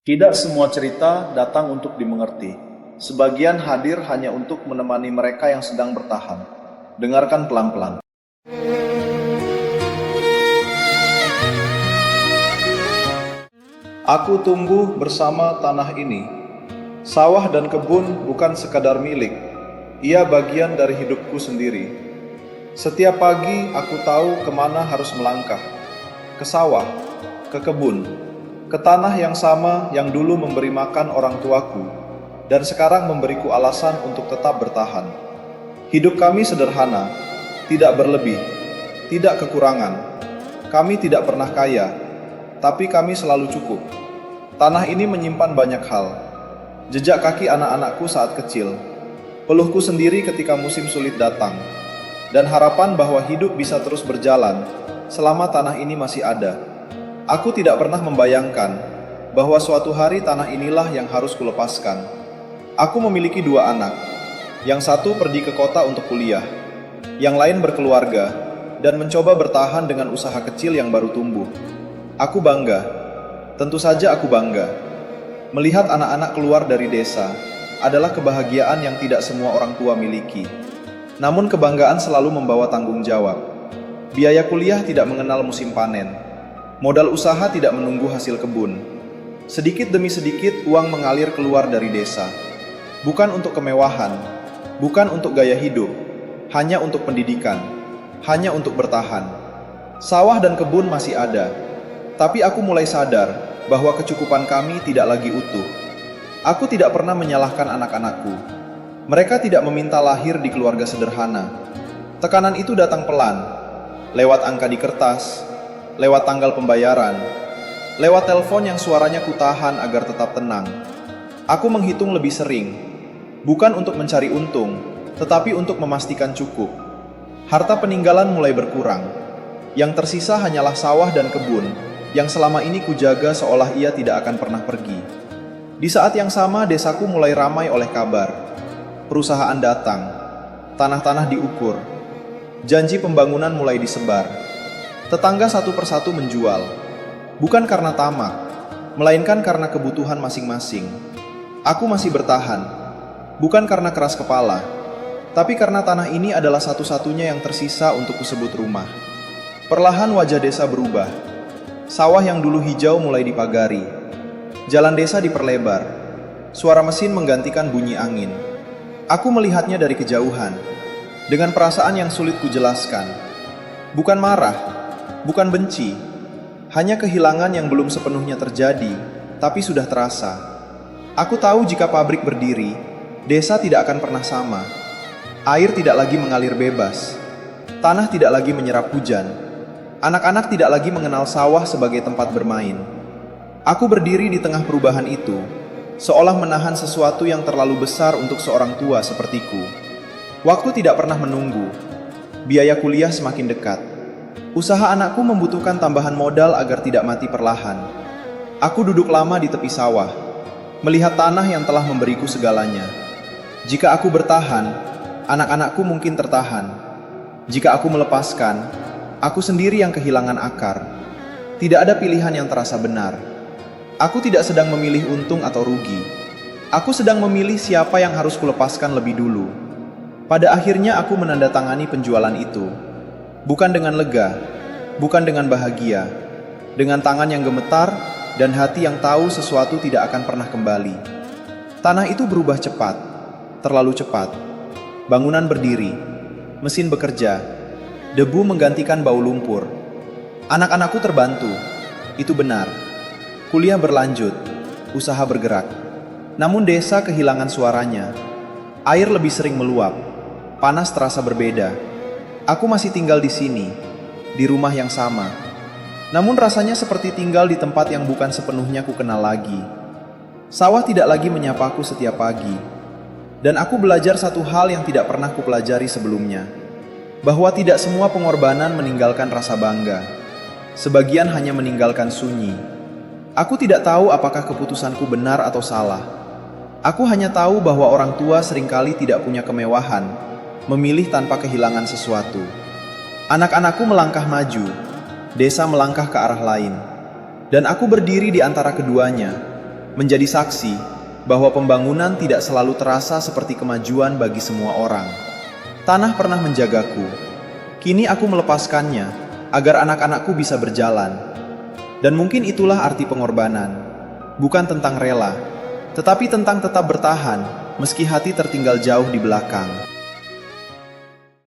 Tidak semua cerita datang untuk dimengerti. Sebagian hadir hanya untuk menemani mereka yang sedang bertahan. Dengarkan pelan-pelan. Aku tumbuh bersama tanah ini. Sawah dan kebun bukan sekadar milik. Ia bagian dari hidupku sendiri. Setiap pagi aku tahu kemana harus melangkah. Ke sawah, ke kebun, ke tanah yang sama yang dulu memberi makan orang tuaku, dan sekarang memberiku alasan untuk tetap bertahan. Hidup kami sederhana, tidak berlebih, tidak kekurangan. Kami tidak pernah kaya, tapi kami selalu cukup. Tanah ini menyimpan banyak hal. Jejak kaki anak-anakku saat kecil, peluhku sendiri ketika musim sulit datang, dan harapan bahwa hidup bisa terus berjalan selama tanah ini masih ada. Aku tidak pernah membayangkan bahwa suatu hari tanah inilah yang harus kulepaskan. Aku memiliki dua anak. Yang satu pergi ke kota untuk kuliah, yang lain berkeluarga dan mencoba bertahan dengan usaha kecil yang baru tumbuh. Aku bangga, tentu saja aku bangga. Melihat anak-anak keluar dari desa adalah kebahagiaan yang tidak semua orang tua miliki. Namun kebanggaan selalu membawa tanggung jawab. Biaya kuliah tidak mengenal musim panen. Modal usaha tidak menunggu hasil kebun. Sedikit demi sedikit uang mengalir keluar dari desa. Bukan untuk kemewahan, bukan untuk gaya hidup, hanya untuk pendidikan, hanya untuk bertahan. Sawah dan kebun masih ada, tapi aku mulai sadar bahwa kecukupan kami tidak lagi utuh. Aku tidak pernah menyalahkan anak-anakku. Mereka tidak meminta lahir di keluarga sederhana. Tekanan itu datang pelan, lewat angka di kertas, lewat tanggal pembayaran, lewat telepon yang suaranya kutahan agar tetap tenang. Aku menghitung lebih sering, bukan untuk mencari untung, tetapi untuk memastikan cukup. Harta peninggalan mulai berkurang. Yang tersisa hanyalah sawah dan kebun, yang selama ini kujaga seolah ia tidak akan pernah pergi. Di saat yang sama, desaku mulai ramai oleh kabar. Perusahaan datang, tanah-tanah diukur, janji pembangunan mulai disebar. Tetangga satu persatu menjual, bukan karena tamak, melainkan karena kebutuhan masing-masing. Aku masih bertahan, bukan karena keras kepala, tapi karena tanah ini adalah satu-satunya yang tersisa untuk kusebut rumah. Perlahan wajah desa berubah. Sawah yang dulu hijau mulai dipagari. Jalan desa diperlebar. Suara mesin menggantikan bunyi angin. Aku melihatnya dari kejauhan, dengan perasaan yang sulit kujelaskan. Bukan marah, bukan benci, hanya kehilangan yang belum sepenuhnya terjadi, tapi sudah terasa. Aku tahu jika pabrik berdiri, desa tidak akan pernah sama. Air tidak lagi mengalir bebas. Tanah tidak lagi menyerap hujan. Anak-anak tidak lagi mengenal sawah sebagai tempat bermain. Aku berdiri di tengah perubahan itu, seolah menahan sesuatu yang terlalu besar untuk seorang tua sepertiku. Waktu tidak pernah menunggu. Biaya kuliah semakin dekat. Usaha anakku membutuhkan tambahan modal agar tidak mati perlahan. Aku duduk lama di tepi sawah, melihat tanah yang telah memberiku segalanya. Jika aku bertahan, anak-anakku mungkin tertahan. Jika aku melepaskan, aku sendiri yang kehilangan akar. Tidak ada pilihan yang terasa benar. Aku tidak sedang memilih untung atau rugi. Aku sedang memilih siapa yang harus kulepaskan lebih dulu. Pada akhirnya aku menandatangani penjualan itu. Bukan dengan lega, bukan dengan bahagia, dengan tangan yang gemetar dan hati yang tahu sesuatu tidak akan pernah kembali. Tanah itu berubah cepat, terlalu cepat. Bangunan berdiri, mesin bekerja, debu menggantikan bau lumpur. Anak-anakku terbantu, itu benar. Kuliah berlanjut, usaha bergerak. Namun desa kehilangan suaranya. Air lebih sering meluap, panas terasa berbeda. Aku masih tinggal di sini, di rumah yang sama. Namun rasanya seperti tinggal di tempat yang bukan sepenuhnya ku kenal lagi. Sawah tidak lagi menyapaku setiap pagi. Dan aku belajar satu hal yang tidak pernah kupelajari sebelumnya. Bahwa tidak semua pengorbanan meninggalkan rasa bangga. Sebagian hanya meninggalkan sunyi. Aku tidak tahu apakah keputusanku benar atau salah. Aku hanya tahu bahwa orang tua seringkali tidak punya kemewahan, memilih tanpa kehilangan sesuatu. Anak-anakku melangkah maju, desa melangkah ke arah lain. Dan aku berdiri di antara keduanya, menjadi saksi bahwa pembangunan tidak selalu terasa seperti kemajuan bagi semua orang. Tanah pernah menjagaku, kini aku melepaskannya agar anak-anakku bisa berjalan. Dan mungkin itulah arti pengorbanan, bukan tentang rela, tetapi tentang tetap bertahan meski hati tertinggal jauh di belakang.